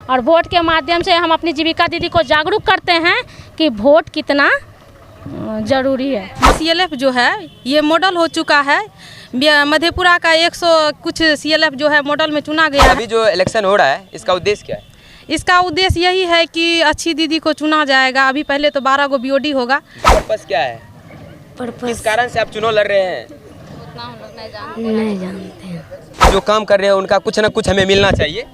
और वोट के माध्यम से हम अपनी जीविका दीदी को जागरूक करते हैं कि वोट कितना ज़रूरी है। CLF जो है ये मॉडल हो चुका है। मधेपुरा का 100 कुछ CLF जो है मॉडल में चुना गया है। अभी जो इलेक्शन हो रहा है इसका उद्देश्य क्या है? इसका उद्देश्य यही है कि अच्छी दीदी को चुना जाएगा। अभी पहले तो 12 गो BOD होगा। पर्पस क्या है? किस कारण से आप चुनाव लड़ रहे हैं? उतना हम लोग नहीं जानते हैं। जो काम कर रहे हैं उनका कुछ ना कुछ हमें मिलना चाहिए,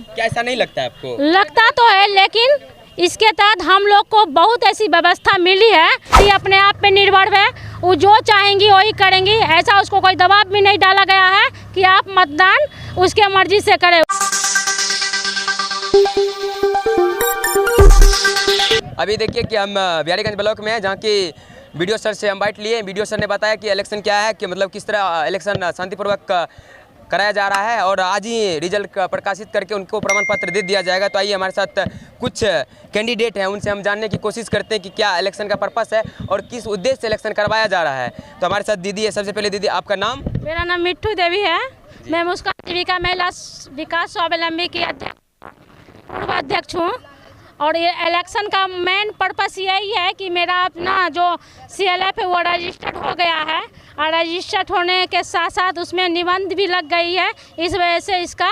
क्या ऐसा नहीं लगता है आपको? लगता तो है, लेकिन इसके तहत हम लोग को बहुत ऐसी व्यवस्था मिली है कि अपने आप पे निर्भर है, वो जो चाहेंगी वही करेंगी। ऐसा उसको कोई दबाव भी नहीं डाला गया है कि आप मतदान उसके मर्जी से करें। अभी देखिए कि हम बिहारीगंज ब्लॉक में हैं, जहाँ की वीडियो सर से हम बाइट लिए। वीडियो सर ने बताया कि इलेक्शन क्या है, कि मतलब किस तरह इलेक्शन शांतिपूर्वक कराया जा रहा है और आज ही रिजल्ट प्रकाशित करके उनको प्रमाण पत्र दे दिया जाएगा। तो आइए हमारे साथ कुछ कैंडिडेट हैं, उनसे हम जानने की कोशिश करते हैं कि क्या इलेक्शन का पर्पस है और किस उद्देश्य से इलेक्शन करवाया जा रहा है। तो हमारे साथ दीदी है। सबसे पहले दीदी आपका नाम? मेरा नाम मिट्टू देवी है। मैं मुस्कान जीविका महिला विकास स्वावलंबी की पूर्व अध्यक्ष हूँ। और ये इलेक्शन का मेन पर्पस यही है कि मेरा अपना जो CLF है वो रजिस्टर्ड हो गया है, और रजिस्टर्ड होने के साथ साथ उसमें निबंध भी लग गई है। इस वजह से इसका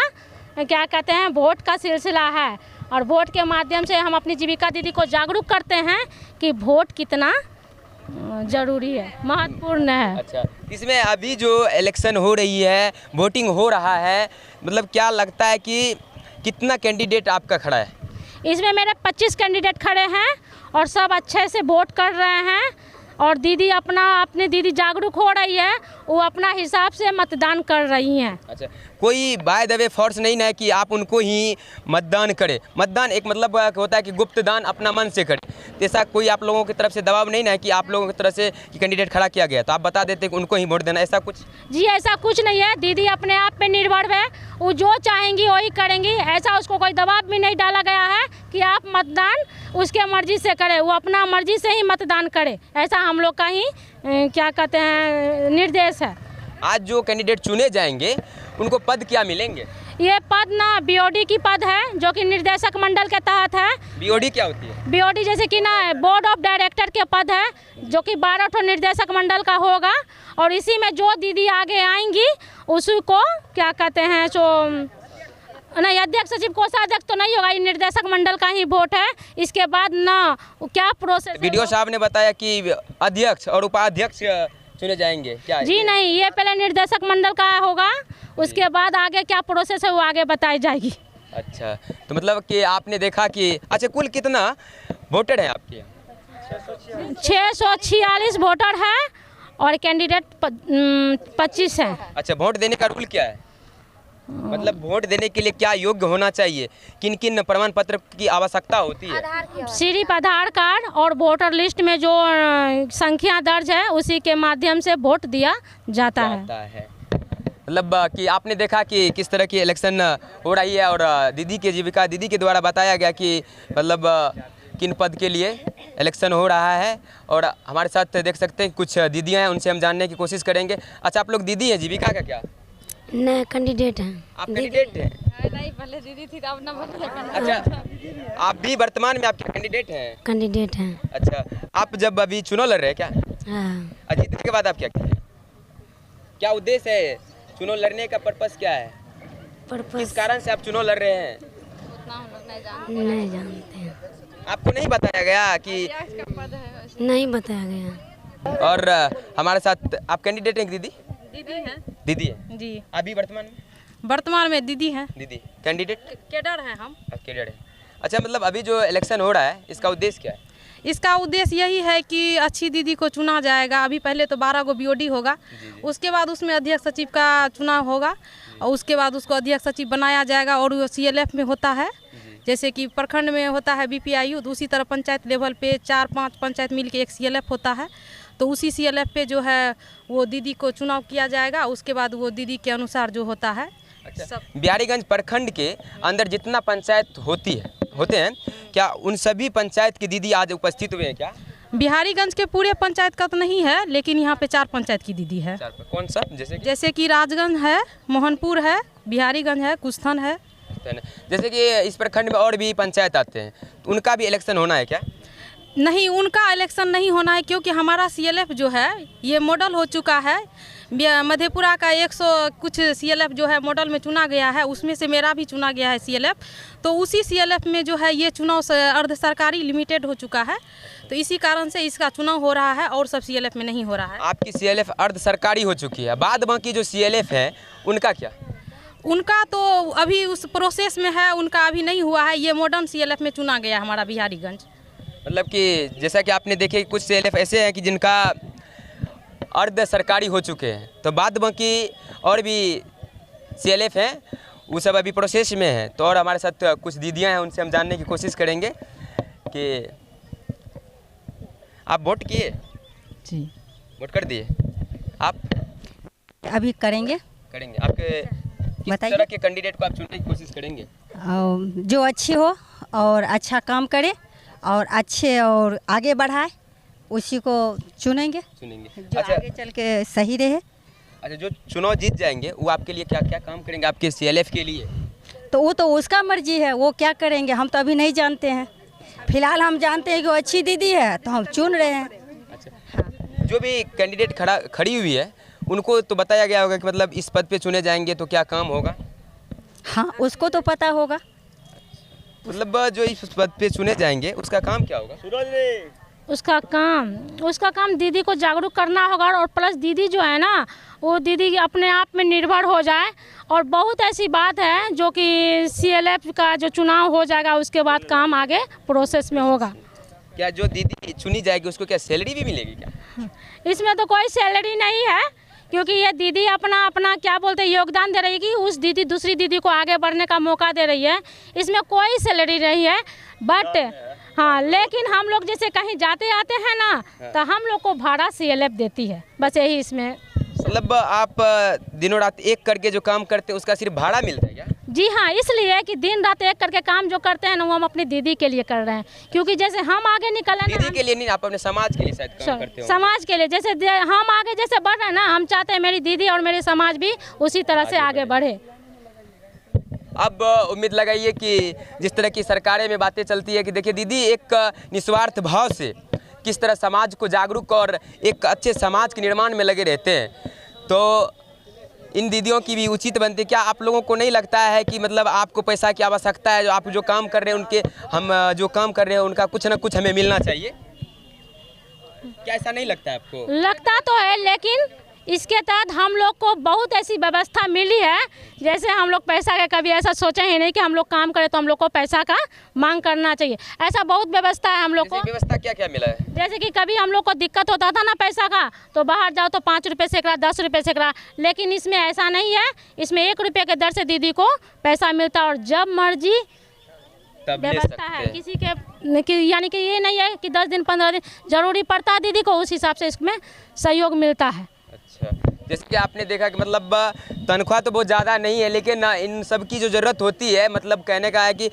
क्या कहते हैं वोट का सिलसिला है, और वोट के माध्यम से हम अपनी जीविका दीदी को जागरूक करते हैं कि वोट कितना ज़रूरी है, महत्वपूर्ण है। अच्छा, इसमें अभी जो इलेक्शन हो रही है, वोटिंग हो रहा है, मतलब क्या लगता है कि कितना कैंडिडेट आपका खड़ा है? इसमें मेरे 25 कैंडिडेट खड़े हैं और सब अच्छे से वोट कर रहे हैं। और दीदी अपनी दीदी जागरूक हो रही है, वो अपना हिसाब से मतदान कर रही हैं। अच्छा, कोई बाय द वे फोर्स नहीं है कि आप उनको ही मतदान करें? मतदान एक मतलब होता है कि गुप्त दान अपना मन से करें। तो ऐसा कोई आप लोगों की तरफ से दबाव नहीं है कि आप लोगों की तरफ से कि कैंडिडेट खड़ा किया गया तो आप बता देते कि उनको ही वोट देना, ऐसा कुछ? जी ऐसा कुछ नहीं है। दीदी अपने आप पे निर्भर है, वो जो चाहेंगी वही करेंगी। ऐसा उसको कोई दबाव भी नहीं डाला गया है कि आप मतदान उसके मर्जी से करें, वो अपना मर्जी से ही मतदान करे। ऐसा हम लोग का ही क्या कहते हैं निर्देश है। आज जो कैंडिडेट चुने जाएंगे उनको पद क्या मिलेंगे? ये पद ना BOD की पद है, जो कि निर्देशक मंडल के तहत है। BOD क्या होती है? BOD जैसे कि ना बोर्ड ऑफ डायरेक्टर के पद है, जो कि 12 ठो निर्देशक मंडल का होगा। और इसी में जो दीदी आगे आएंगी उसी को क्या कहते हैं सो नहीं, अध्यक्ष सचिव कोषाध्यक्ष तो नहीं होगा, ये निर्देशक मंडल का ही वोट है। इसके बाद ना क्या प्रोसेस? वीडियो साहब ने बताया कि अध्यक्ष और उपाध्यक्ष चुने जाएंगे, क्या है? जी नहीं, ये पहले निर्देशक मंडल का होगा, उसके बाद आगे क्या प्रोसेस है वो आगे बताई जाएगी। अच्छा, तो मतलब कि आपने देखा कि अच्छा कुल कितना वोटर हैं आपके? 646 वोटर है और कैंडिडेट 25 हैं। अच्छा, वोट देने का रूल क्या है? मतलब वोट देने के लिए क्या योग्य होना चाहिए, किन किन प्रमाण पत्र की आवश्यकता होती है? सिर्फ आधार कार्ड और वोटर लिस्ट में जो संख्या दर्ज है उसी के माध्यम से वोट दिया जाता है। मतलब कि आपने देखा कि किस तरह की इलेक्शन हो रही है, और दीदी के जीविका दीदी के द्वारा बताया गया कि मतलब किन पद के लिए इलेक्शन हो रहा है। और हमारे साथ देख सकते हैं कुछ दीदियाँ हैं, उनसे हम जानने की कोशिश करेंगे। अच्छा, आप लोग दीदी हैं, जीविका का क्या? नहीं, कैंडिडेट हैं। आप कैंडिडेट हैं? नहीं, पहले दीदी थी अब ना। अच्छा, आप भी वर्तमान में आपके कैंडिडेट हैं? कैंडिडेट हैं। अच्छा, आप जब अभी चुनाव लड़ रहे हैं क्या? हाँ। जीतने के बाद आप क्या करेंगे? क्या उद्देश्य है चुनाव लड़ने का? पर्पस क्या है? पर्पस किस कारण से आप चुनाव लड़ रहे हैं? उतना हम लोग नहीं जानते हैं। आपको नहीं बताया गया कि? नहीं बताया गया। और हमारे साथ आप कैंडिडेट हैं? दीदी दीदी है। दीदी है जी, अभी वर्तमान में दीदी है। दीदी कैंडिडेट कैडर है हम। कैंडिडेट है। अच्छा, मतलब अभी जो इलेक्शन हो रहा है इसका उद्देश्य क्या है? इसका उद्देश्य यही है कि अच्छी दीदी को चुना जाएगा। अभी पहले तो 12 गो BOD होगा, उसके बाद उसमें अध्यक्ष सचिव का चुनाव होगा, और उसके बाद उसको अध्यक्ष सचिव बनाया जाएगा। और वो CLF में होता है, जैसे कि प्रखंड में होता है BPIU, तो उसी तरह पंचायत लेवल पे 4-5 पंचायत मिल के एक CLF होता है। तो उसी CLF पे जो है वो दीदी को चुनाव किया जाएगा, उसके बाद वो दीदी के अनुसार जो होता है। अच्छा, बिहारीगंज प्रखंड के अंदर जितना पंचायत होते हैं, क्या उन सभी पंचायत की दीदी आज उपस्थित हुए हैं क्या? बिहारीगंज के पूरे पंचायत का तो नहीं है, लेकिन यहाँ पे 4 पंचायत की दीदी है। कौन सा? जैसे कि राजगंज है, मोहनपुर है, बिहारीगंज है, कुस्थन है। होता है ना। जैसे कि इस प्रखंड में और भी पंचायत आते हैं, तो उनका भी इलेक्शन होना है क्या? नहीं, उनका इलेक्शन नहीं होना है, क्योंकि हमारा CLF जो है ये मॉडल हो चुका है। मधेपुरा का 100 कुछ CLF जो है मॉडल में चुना गया है, उसमें से मेरा भी चुना गया है CLF। तो उसी CLF में जो है ये चुनाव अर्ध सरकारी लिमिटेड हो चुका है, तो इसी कारण से इसका चुनाव हो रहा है और सब CLF में नहीं हो रहा है। आपकी CLF अर्ध सरकारी हो चुकी है, बाद बाकी जो CLF है उनका क्या? उनका तो अभी उस प्रोसेस में है, उनका अभी नहीं हुआ है। ये मॉडर्न CLF में चुना गया हमारा बिहारीगंज। मतलब कि जैसा कि आपने देखे कुछ CLF ऐसे हैं कि जिनका अर्ध सरकारी हो चुके हैं, तो बाद बाकी और भी CLF हैं वो सब अभी प्रोसेस में हैं। तो और हमारे साथ कुछ दीदियां हैं, उनसे हम जानने की कोशिश करेंगे कि आप वोट किए? जी, वोट कर दिए? आप अभी करेंगे। आपके किस बताइए। तरह के कैंडिडेट को आप चुनने की कोशिश करेंगे? जो अच्छी हो और अच्छा काम करे और अच्छे और आगे बढ़ाए, उसी को चुनेंगे जो अच्छा, आगे चल के सही रहे। अच्छा, जो चुनाव जीत जाएंगे वो आपके लिए क्या क्या काम करेंगे आपके CLF के लिए? तो वो तो उसका मर्जी है, वो क्या करेंगे हम तो अभी नहीं जानते हैं। फिलहाल हम जानते हैं कि वो अच्छी दीदी है तो हम चुन रहे हैं। अच्छा, जो भी कैंडिडेट खड़ी हुई है उनको तो बताया गया होगा कि मतलब इस पद पे चुने जाएंगे तो क्या काम होगा? हाँ, उसको तो पता होगा। मतलब जो इस पद पे चुने जाएंगे उसका काम क्या होगा? उसका काम दीदी को जागरूक करना होगा, और प्लस दीदी जो है ना वो दीदी अपने आप में निर्भर हो जाए। और बहुत ऐसी बात है जो कि CLF का जो चुनाव हो जाएगा उसके बाद काम आगे प्रोसेस में होगा। क्या जो दीदी चुनी जाएगी उसको क्या सैलरी भी मिलेगी क्या? इसमें तो कोई सैलरी नहीं है, क्योंकि ये दीदी अपना अपना क्या बोलते हैं योगदान दे रही है कि उस दीदी दूसरी दीदी को आगे बढ़ने का मौका दे रही है। इसमें कोई सैलरी नहीं है। बट हाँ, लेकिन हम लोग जैसे कहीं जाते आते हैं ना, तो हम लोग को भाड़ा CLF देती है, बस यही इसमें। मतलब आप दिनों रात एक करके जो काम करते हैं उसका सिर्फ भाड़ा मिलता है क्या? जी हाँ, इसलिए कि दिन रात एक करके काम जो करते हैं ना वो हम अपनी दीदी के लिए कर रहे हैं, क्योंकि जैसे हम आगे निकले ना, दीदी के लिए नहीं, आप अपने समाज के लिए शायद काम करते हो। समाज के लिए जैसे हम आगे जैसे बढ़ रहे हैं ना, हम चाहते हैं मेरी दीदी और मेरे समाज भी उसी तरह से आगे बढ़े। अब उम्मीद लगाइए कि जिस तरह की सरकारें में बातें चलती है कि देखिए दीदी एक निस्वार्थ भाव से किस तरह समाज को जागरूक और एक अच्छे समाज के निर्माण में लगे रहते हैं, तो इन दीदियों की भी उचित बनती है। क्या आप लोगों को नहीं लगता है कि मतलब आपको पैसा की आवश्यकता है, जो आप जो काम कर रहे हैं उनके हम जो काम कर रहे हैं उनका कुछ ना कुछ हमें मिलना चाहिए? क्या ऐसा नहीं लगता है आपको? लगता तो है, लेकिन इसके तहत हम लोग को बहुत ऐसी व्यवस्था मिली है। जैसे हम लोग पैसा का कभी ऐसा सोचे ही नहीं कि हम लोग काम करें तो हम लोग को पैसा का मांग करना चाहिए। ऐसा बहुत व्यवस्था है हम लोग को। व्यवस्था क्या क्या मिला है? जैसे कि कभी हम लोग को दिक्कत होता था ना पैसा का, तो बाहर जाओ तो 5 रुपये सैकड़ा, 10 रुपये सैकड़ा, लेकिन इसमें ऐसा नहीं है। इसमें 1 रुपये के दर से दीदी को पैसा मिलता है और जब मर्जी व्यवस्था है। किसी के यानी कि ये नहीं है कि 10 दिन 15 दिन जरूरी पड़ता है दीदी को, उस हिसाब से इसमें सहयोग मिलता है। अच्छा, जैसे कि आपने देखा कि मतलब तनख्वाह तो बहुत ज़्यादा नहीं है, लेकिन इन सब की जो ज़रूरत होती है, मतलब कहने का है कि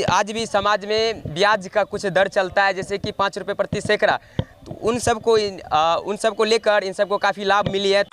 आज भी समाज में ब्याज का कुछ दर चलता है, जैसे कि 5 रुपये प्रति सैकड़ा, तो उन सब को लेकर इन सबको काफ़ी लाभ मिली है।